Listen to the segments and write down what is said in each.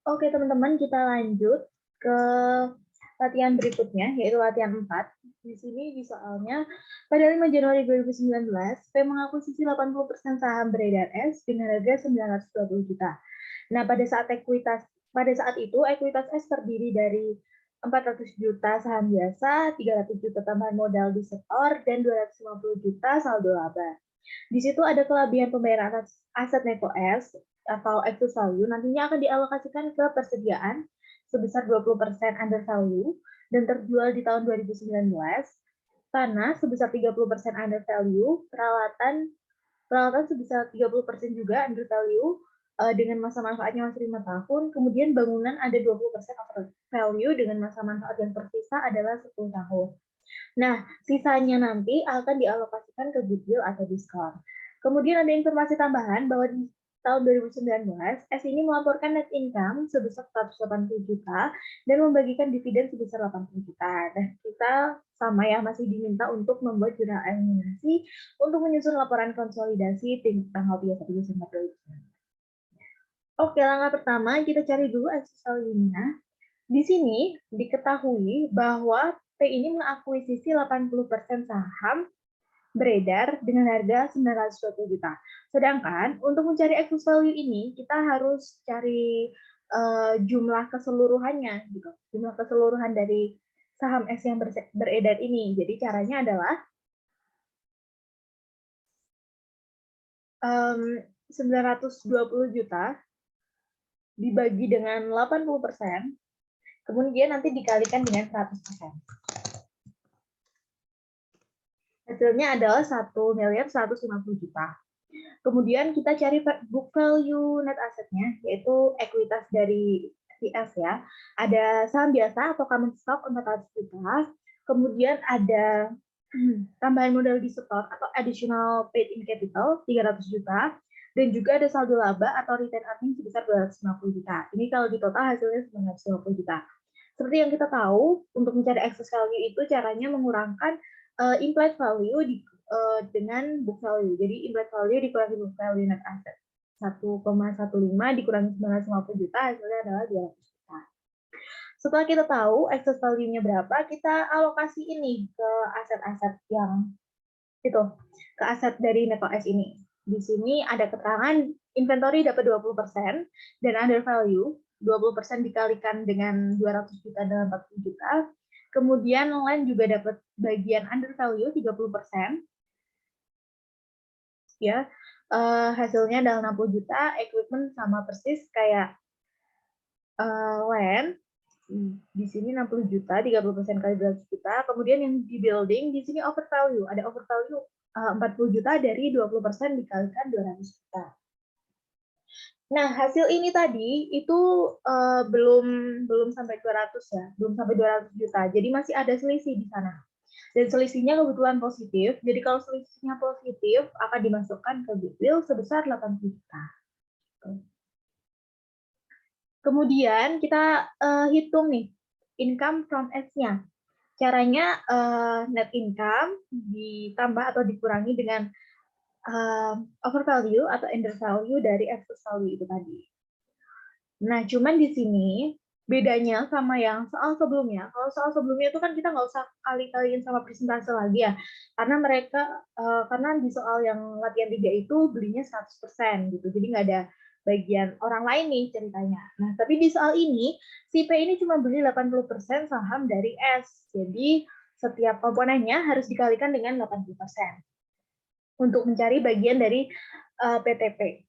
Oke, teman-teman, kita lanjut ke latihan berikutnya, yaitu latihan 4. Di sini di soalnya, pada 5 Januari 2019, P mengakuisisi 80% saham beredar S dengan harga 920 juta. Nah, pada saat itu, ekuitas S terdiri dari 400 juta saham biasa, 300 juta tambahan modal di setor, dan 250 juta saldo laba. Di situ ada kelebihan pembayaran aset Neko S atau excess value nantinya akan dialokasikan ke persediaan sebesar 20% under value dan terjual di tahun 2019, tanah sebesar 30% under value, peralatan sebesar 30% juga under value dengan masa manfaatnya masih 5 tahun, kemudian bangunan ada 20% over value dengan masa manfaat yang tersisa adalah 10 tahun. Nah, sisanya nanti akan dialokasikan ke goodwill atau diskon. Kemudian ada informasi tambahan bahwa di tahun 2019, S ini melaporkan net income sebesar 180 juta dan membagikan dividen sebesar 80 juta. Nah, kita sama ya, masih diminta untuk membuat jurnal eliminasi untuk menyusun laporan konsolidasi tanggal 31 Desember 2019. Oke, langkah pertama kita cari dulu excess value-nya. Di sini diketahui bahwa P ini mengakuisisi 80% saham beredar dengan harga 920 juta. Sedangkan untuk mencari excess value ini kita harus cari jumlah keseluruhannya gitu. Jumlah keseluruhan dari saham S yang beredar ini. Jadi caranya adalah 920 juta dibagi dengan 80%, kemudian nanti dikalikan dengan 100%. Hasilnya adalah 1.150 juta. Kemudian kita cari book value net assetnya, yaitu ekuitas dari CS ya. Ada saham biasa atau common stock 400 juta. Kemudian ada tambahan modal di setor atau additional paid in capital 300 juta. Dan juga ada saldo laba atau return earning sebesar 250 juta. Ini kalau di total hasilnya 950 juta. Seperti yang kita tahu, untuk mencari excess value itu caranya mengurangkan implied value dengan book value. Jadi implied value dikurangi book value net asset. 1,15 dikurangi 950 juta, hasilnya adalah 200 juta. Setelah kita tahu excess value-nya berapa, kita alokasi ini ke aset-aset yang itu, ke aset dari Neko S ini. Di sini ada keterangan inventory dapat 20% dan under value 20% dikalikan dengan 200 juta dan 40 juta. Kemudian land juga dapat bagian under value 30%. Ya, hasilnya adalah 60 juta, equipment sama persis kayak land. Di sini 60 juta, 30% kali 200 juta. Kemudian yang di building, di sini over value. Ada over value 40 juta dari 20% dikalikan 200 juta. Nah, hasil ini tadi itu belum sampai 200 ya, belum sampai 200 juta. Jadi masih ada selisih di sana. Dan selisihnya kebetulan positif. Jadi kalau selisihnya positif akan dimasukkan ke goodwill sebesar 80 juta. Kemudian kita hitung nih income from S-nya. Caranya net income ditambah atau dikurangi dengan over value atau under value dari excess value itu tadi. Nah, cuman di sini bedanya sama yang soal sebelumnya. Kalau soal sebelumnya itu kan kita nggak usah kali-kaliin sama presentase lagi ya. Karena di soal yang latihan 3 itu belinya 100% gitu. Jadi nggak ada bagian orang lain nih ceritanya. Nah, tapi di soal ini, si P ini cuma beli 80% saham dari S. Jadi setiap komponennya harus dikalikan dengan 80% untuk mencari bagian dari PTP.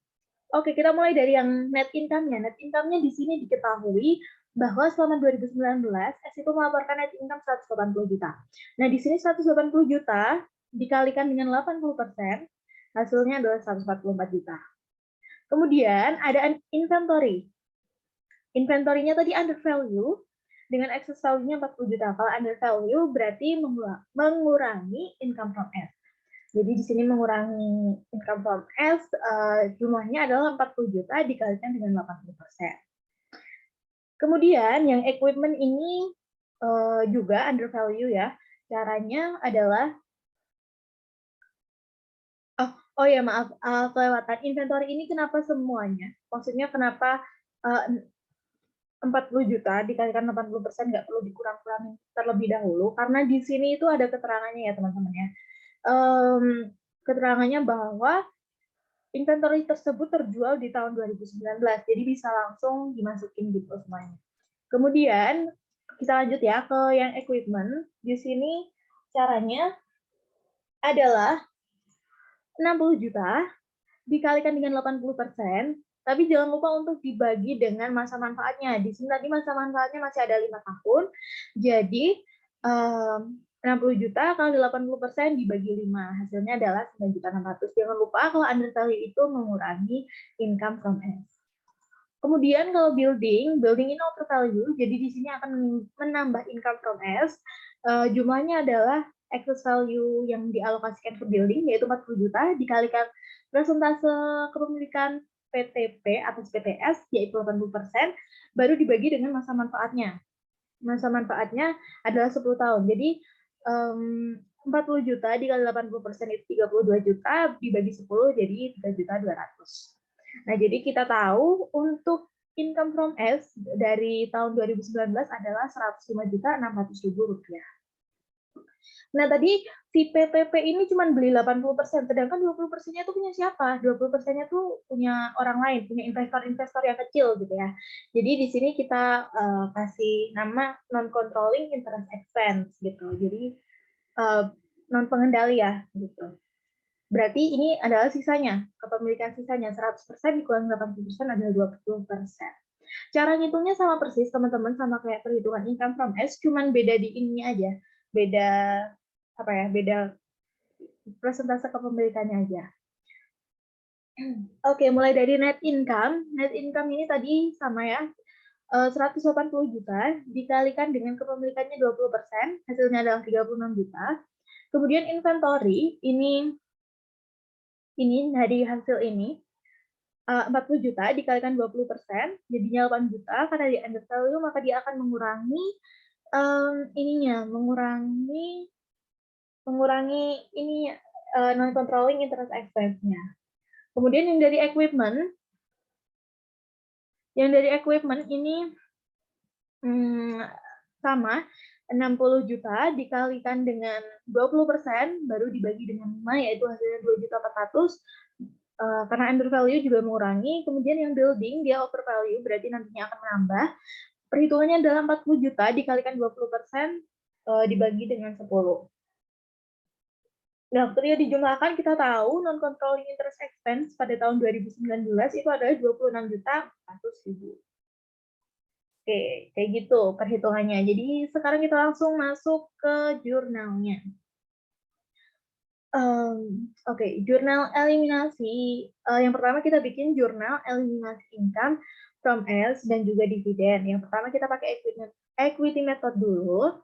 Oke, kita mulai dari yang net income-nya. Net income-nya di sini diketahui bahwa selama 2019, S itu melaporkan net income 180 juta. Nah, di sini 180 juta dikalikan dengan 80%, hasilnya adalah 144 juta. Kemudian ada inventory. Inventory-nya tadi under value, dengan excess value-nya 40 juta. Kalau under value berarti mengurangi income from S. Jadi di sini mengurangi income from S, jumlahnya adalah 40 juta dikalikan dengan 80%. Kemudian yang equipment ini juga under value ya. Caranya adalah, oh ya maaf, kelewatan. Inventory ini kenapa semuanya? Maksudnya kenapa 40 juta dikalikan 80% nggak perlu dikurang-kurangin terlebih dahulu, karena di sini itu ada keterangannya ya teman-teman ya. Keterangannya bahwa inventory tersebut terjual di tahun 2019, jadi bisa langsung dimasukin gitu semuanya. Kemudian kita lanjut ya ke yang equipment. Di sini caranya adalah 60 juta dikalikan dengan 80%, tapi jangan lupa untuk dibagi dengan masa manfaatnya. Di sini tadi masa manfaatnya masih ada 5 tahun, jadi 60 juta kali 80% dibagi 5, hasilnya adalah 9.600.000. Jangan lupa kalau under value itu mengurangi income from S. Kemudian kalau building ini over value, jadi di sini akan menambah income from S. Jumlahnya adalah excess value yang dialokasikan ke building, yaitu 40 juta, dikalikan persentase kepemilikan PTP atau PTS, yaitu 80%, baru dibagi dengan masa manfaatnya. Masa manfaatnya adalah 10 tahun. Jadi 40 juta dikali 80% itu 32 juta, dibagi 10 jadi 3.200.000. Nah, jadi kita tahu untuk income from S dari tahun 2019 adalah 105.600.000 rupiah. Nah, tadi si PTP ini cuma beli 80%, sedangkan 20%-nya itu punya siapa? 20%-nya tuh punya orang lain, punya investor-investor yang kecil gitu ya. Jadi di sini kita kasih nama non-controlling interest expense gitu. Jadi non-pengendali ya gitu. Berarti ini adalah sisanya, kepemilikan sisanya 100% dikurangi 80% adalah 20%. Cara ngitungnya sama persis teman-teman, sama kayak perhitungan income from S, cuman beda di ininya aja. Beda apa ya? Beda persentase kepemilikannya aja. Oke, mulai dari net income. Net income ini tadi sama ya. 180 juta dikalikan dengan kepemilikannya 20%, hasilnya adalah 36 juta. Kemudian inventory ini dari hasil ini 40 juta dikalikan 20%, jadinya 8 juta. Karena di under value, maka dia akan mengurangi ini non-controlling interest expense-nya. Kemudian yang dari equipment ini sama, 60 juta dikalikan dengan 20% baru dibagi dengan 5, yaitu hasilnya 2.400.000. Karena under value juga mengurangi. Kemudian yang building dia over value, berarti nantinya akan menambah. Perhitungannya adalah 40 juta dikalikan 20% dibagi dengan 10. Nah, ketika dijumlahkan kita tahu non-controlling interest expense pada tahun 2019 itu adalah 26.400.000. Oke, kayak gitu perhitungannya. Jadi sekarang kita langsung masuk ke jurnalnya. Oke, jurnal eliminasi. Yang pertama kita bikin jurnal eliminasi income from S dan juga dividen. Yang pertama kita pakai equity method dulu.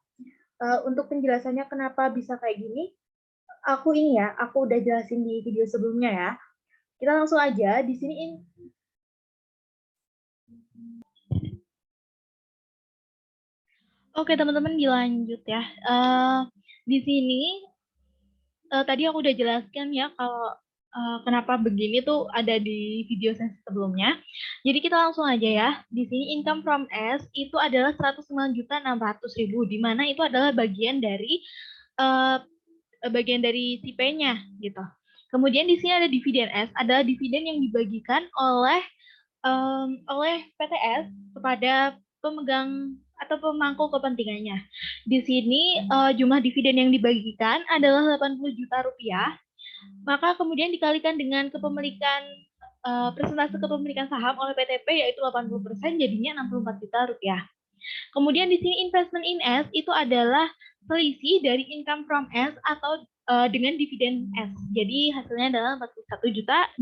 Untuk penjelasannya kenapa bisa kayak gini, aku udah jelasin di video sebelumnya ya. Kita langsung aja di sini. Oke teman-teman, dilanjut ya. Di sini tadi aku udah jelaskan ya kalau kenapa begini tuh ada di video sesi sebelumnya. Jadi kita langsung aja ya. Di sini income from S itu adalah 109.600.000, di mana itu adalah bagian dari si P-nya gitu. Kemudian di sini ada dividen S, adalah dividen yang dibagikan oleh PTS kepada pemegang atau pemangku kepentingannya. Di sini jumlah dividen yang dibagikan adalah 80 juta rupiah. Maka kemudian dikalikan dengan kepemilikan persentase kepemilikan saham oleh PTP yaitu 80%, jadinya 64 juta rupiah. Kemudian di sini investment in S itu adalah selisih dari income from S atau dengan dividen S. Jadi hasilnya adalah 41.600.000.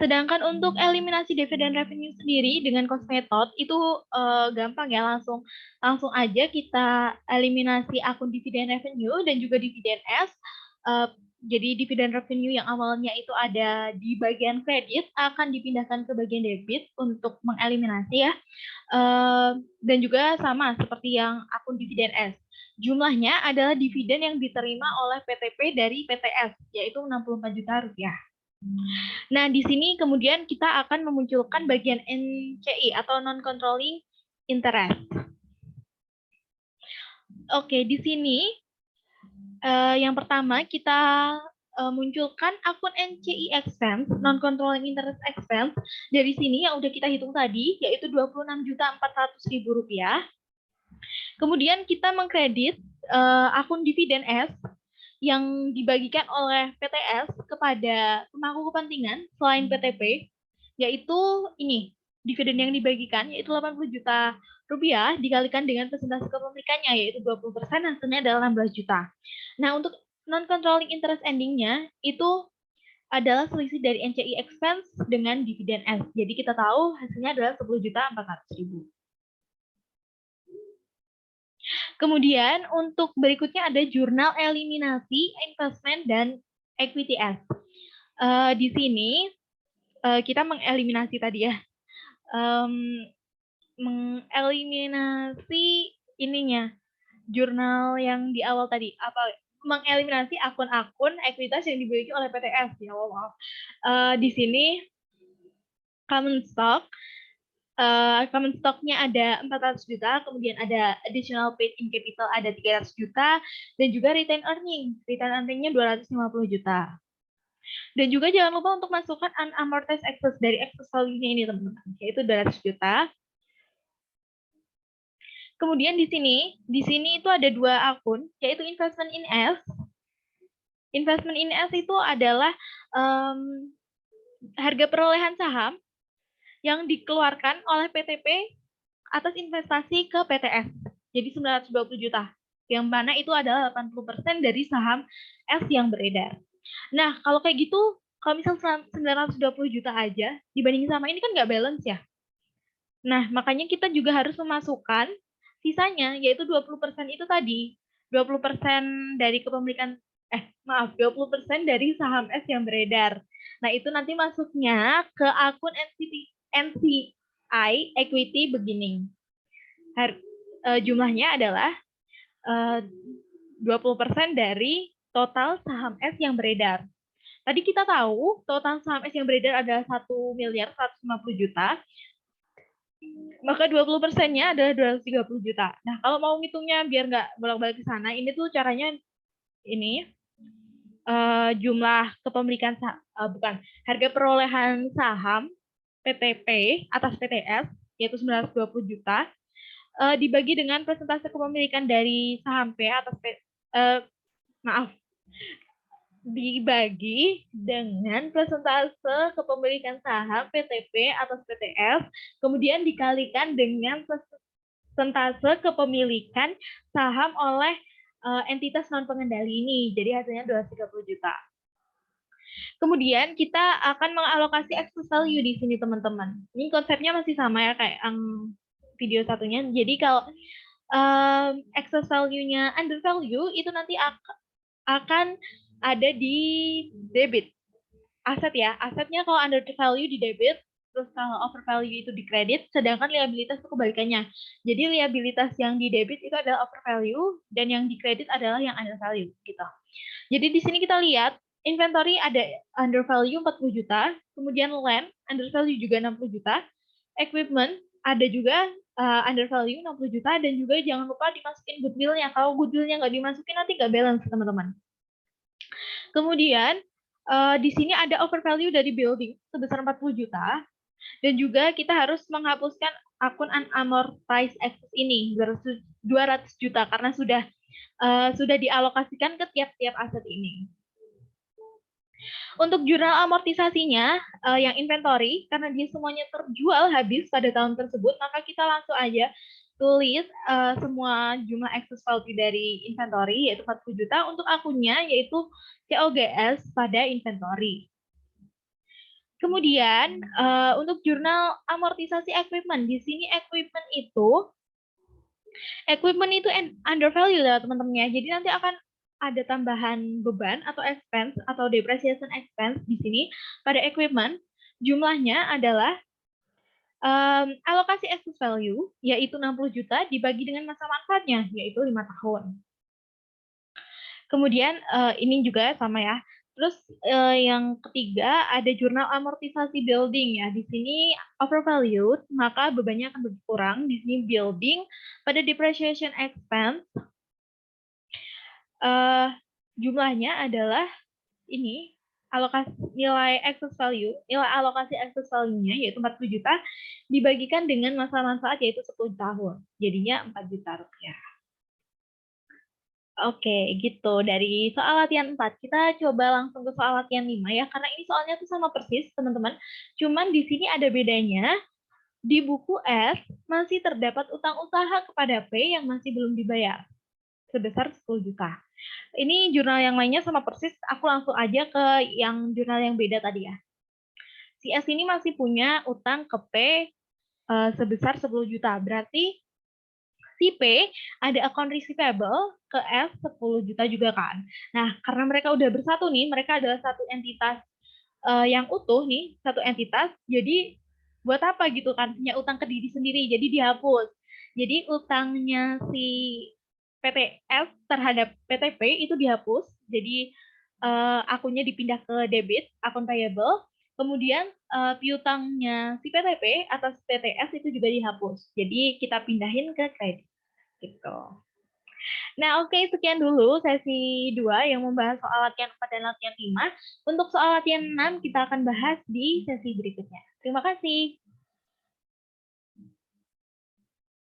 Sedangkan untuk eliminasi dividen revenue sendiri dengan cost method itu gampang ya, langsung aja kita eliminasi akun dividen revenue dan juga dividen S. Jadi dividen revenue yang awalnya itu ada di bagian kredit akan dipindahkan ke bagian debit untuk mengeliminasi ya. Dan juga sama seperti yang akun dividen S. Jumlahnya adalah dividen yang diterima oleh PTP dari PTS, yaitu 64 juta rupiah. Nah, di sini kemudian kita akan memunculkan bagian NCI atau non-controlling interest. Oke, di sini yang pertama kita munculkan akun NCI expense, non-controlling interest expense. Dari sini yang udah kita hitung tadi, yaitu Rp26.400.000. Kemudian kita mengkredit akun dividen S yang dibagikan oleh PTS kepada pemangku kepentingan selain PTP, yaitu ini, dividen yang dibagikan yaitu 80 juta rupiah dikalikan dengan persentase kepemilikannya yaitu 20%, hasilnya adalah 16 juta. Nah, untuk non-controlling interest endingnya itu adalah selisih dari NCI expense dengan dividen S. Jadi kita tahu hasilnya adalah 10.400.000. Kemudian untuk berikutnya ada jurnal eliminasi investment dan equity S. Di sini kita mengeliminasi tadi ya, mengeliminasi ininya jurnal yang di awal tadi, mengeliminasi akun-akun ekuitas yang dimiliki oleh PTS ya Allah. Di sini common stock-nya ada 400 juta, kemudian ada additional paid in capital ada 300 juta, dan juga retain earning-nya 250 juta. Dan juga jangan lupa untuk masukkan unamortized excess dari excess value-nya ini teman-teman, yaitu 200 juta. Kemudian di sini itu ada dua akun, yaitu investment in S. Investment in S itu adalah harga perolehan saham yang dikeluarkan oleh PTP atas investasi ke PTS. Jadi 920 juta. Yang mana itu adalah 80% dari saham S yang beredar. Nah, kalau kayak gitu, kalau misal 920 juta aja, dibanding sama ini kan nggak balance ya. Nah, makanya kita juga harus memasukkan sisanya, yaitu 20% itu tadi. 20% dari kepemilikan, 20% dari saham S yang beredar. Nah, itu nanti masuknya ke akun NCI Equity Beginning. Jumlahnya adalah 20% dari total saham S yang beredar. Tadi kita tahu total saham S yang beredar adalah 1.150 juta, maka 20%-nya adalah 230 juta. Nah, kalau mau ngitungnya biar nggak bolak-balik ke sana, ini tuh caranya ini, jumlah kepemilikan harga perolehan saham PTP atas PTS, yaitu 920 juta, dibagi dengan persentase kepemilikan dari saham P atas dibagi dengan persentase kepemilikan saham PTP atas PTF, kemudian dikalikan dengan persentase kepemilikan saham oleh entitas non-pengendali ini. Jadi hasilnya 230 juta. Kemudian kita akan mengalokasi excess value di sini teman-teman. Ini konsepnya masih sama ya kayak yang video satunya. Jadi kalau excess value-nya under value itu nanti akan ada di debit. Aset ya, asetnya kalau under value di debit, terus kalau over value itu di kredit, sedangkan liabilitas itu kebalikannya. Jadi liabilitas yang di debit itu adalah over value, dan yang di kredit adalah yang under value gitu. Jadi di sini kita lihat inventory ada under value 40 juta, kemudian land under value juga 60 juta, equipment ada juga under value 60 juta, dan juga jangan lupa dimasukin goodwill-nya. Kalau goodwill-nya nggak dimasukin nanti nggak balance teman-teman. Kemudian di sini ada overvalue dari building sebesar 40 juta, dan juga kita harus menghapuskan akun unamortized excess ini 200 juta karena sudah dialokasikan ke tiap-tiap aset ini. Untuk jurnal amortisasinya yang inventory, karena dia semuanya terjual habis pada tahun tersebut, maka kita langsung aja tulis semua jumlah excess value dari inventory yaitu 40 juta untuk akunnya yaitu COGS pada inventory. Kemudian untuk jurnal amortisasi equipment, di sini equipment itu under value ya teman-teman ya. Jadi nanti akan ada tambahan beban atau expense atau depreciation expense di sini pada equipment. Jumlahnya adalah alokasi excess value yaitu 60 juta dibagi dengan masa manfaatnya yaitu 5 tahun. Kemudian ini juga sama ya, Terus yang ketiga ada jurnal amortisasi building ya. Di sini overvalued, maka bebannya akan berkurang. Di sini building pada depreciation expense jumlahnya adalah ini alokasi nilai excess value, nilai alokasi excess value-nya yaitu 40 juta dibagikan dengan masa manfaat yaitu 10 tahun. Jadinya 4 juta rupiah. Oke, gitu. Dari soal latihan 4, kita coba langsung ke soal latihan 5 ya, karena ini soalnya tuh sama persis, teman-teman. Cuman di sini ada bedanya, di buku S masih terdapat utang usaha kepada P yang masih belum dibayar, sebesar 10 juta. Ini jurnal yang lainnya sama persis, aku langsung aja ke yang jurnal yang beda tadi ya. Si S ini masih punya utang ke P sebesar 10 juta, berarti si P ada account receivable ke F 10 juta juga kan. Nah, karena mereka udah bersatu nih, mereka adalah satu entitas yang utuh nih, satu entitas, jadi buat apa gitu kan, punya utang ke diri sendiri, jadi dihapus. Jadi utangnya si PTF terhadap PTP itu dihapus, jadi akunnya dipindah ke debit, akun payable, kemudian piutangnya si PTP atas PTF itu juga dihapus. Jadi kita pindahin ke kredit gitu. Nah, oke, sekian dulu sesi 2 yang membahas soal latihan 4 dan latihan 5. Untuk soal latihan 6 kita akan bahas di sesi berikutnya. Terima kasih.